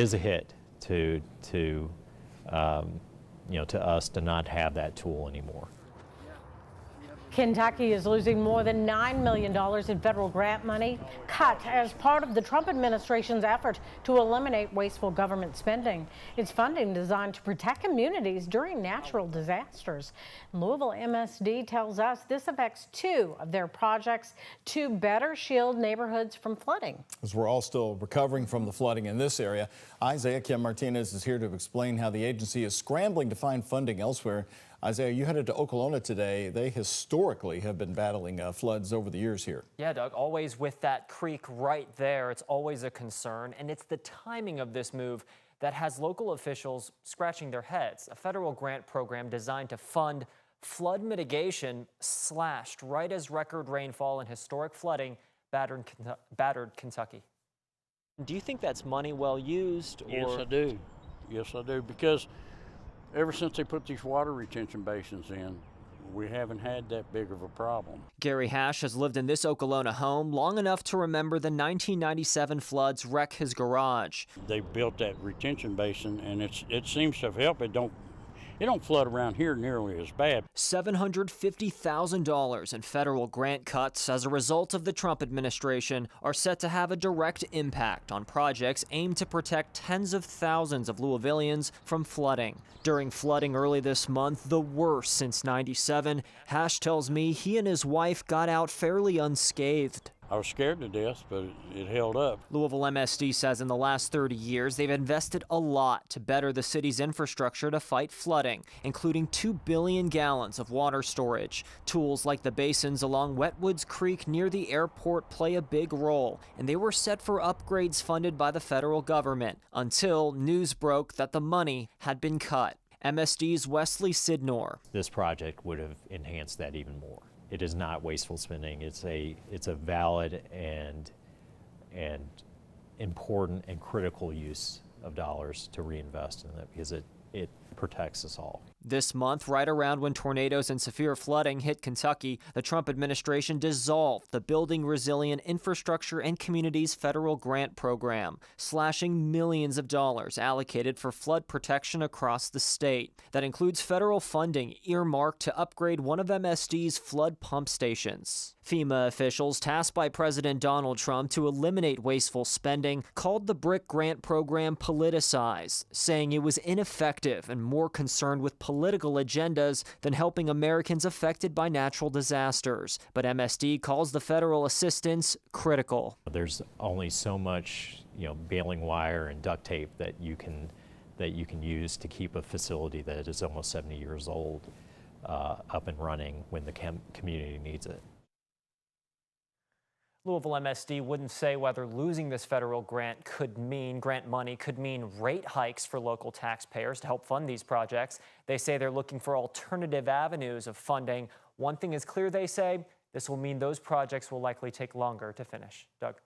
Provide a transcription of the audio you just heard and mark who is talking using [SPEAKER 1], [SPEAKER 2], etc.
[SPEAKER 1] It is a hit to to us to not have that tool anymore.
[SPEAKER 2] Kentucky is losing more than $9 million in federal grant money, cut as part of the Trump administration's effort to eliminate wasteful government spending. It's funding designed to protect communities during natural disasters. Louisville MSD tells us this affects two of their projects to better shield neighborhoods from flooding.
[SPEAKER 3] As we're all still recovering from the flooding in this area, Isaiah Kim Martinez is here to explain how the agency is scrambling to find funding elsewhere. Isaiah, you headed to Okolona today. They historically have been battling floods over the years here.
[SPEAKER 4] Yeah, Doug, always with that creek right there. It's always a concern, and it's the timing of this move that has local officials scratching their heads. A federal grant program designed to fund flood mitigation slashed right as record rainfall and historic flooding battered Kentucky. Do you think that's money well used?
[SPEAKER 5] Yes, I do. Yes, I do, because ever since they put these water retention basins in, we haven't had that big of a problem.
[SPEAKER 4] Gary Hash has lived in this Okolona home long enough to remember the 1997 floods wreck his garage.
[SPEAKER 5] They built that retention basin, and it seems to have helped. It don't flood around here nearly as bad.
[SPEAKER 4] $750,000 in federal grant cuts as a result of the Trump administration are set to have a direct impact on projects aimed to protect tens of thousands of Louisvillians from flooding. During flooding early this month, the worst since '97, Hash tells me he and his wife got out fairly unscathed.
[SPEAKER 5] I was scared to death, but it held up.
[SPEAKER 4] Louisville MSD says in the last 30 years, they've invested a lot to better the city's infrastructure to fight flooding, including 2 billion gallons of water storage. Tools like the basins along Wetwoods Creek near the airport play a big role, and they were set for upgrades funded by the federal government until news broke that the money had been cut. MSD's Wesley Sidnor.
[SPEAKER 1] This project would have enhanced that even more. It is not wasteful spending. It's a valid and important and critical use of dollars to reinvest in it because it protects us all.
[SPEAKER 4] This month, right around when tornadoes and severe flooding hit Kentucky, the Trump administration dissolved the Building Resilient Infrastructure and Communities federal grant program, slashing millions of dollars allocated for flood protection across the state. That includes federal funding earmarked to upgrade one of MSD's flood pump stations. FEMA officials tasked by President Donald Trump to eliminate wasteful spending called the BRIC grant program politicized, saying it was ineffective and more concerned with political agendas than helping Americans affected by natural disasters. But MSD calls the federal assistance critical.
[SPEAKER 1] There's only so much, baling wire and duct tape that you can use to keep a facility that is almost 70 years old up and running when the community needs it.
[SPEAKER 4] Louisville MSD wouldn't say whether losing this federal grant money could mean rate hikes for local taxpayers to help fund these projects. They say they're looking for alternative avenues of funding. One thing is clear, they say, this will mean those projects will likely take longer to finish. Doug.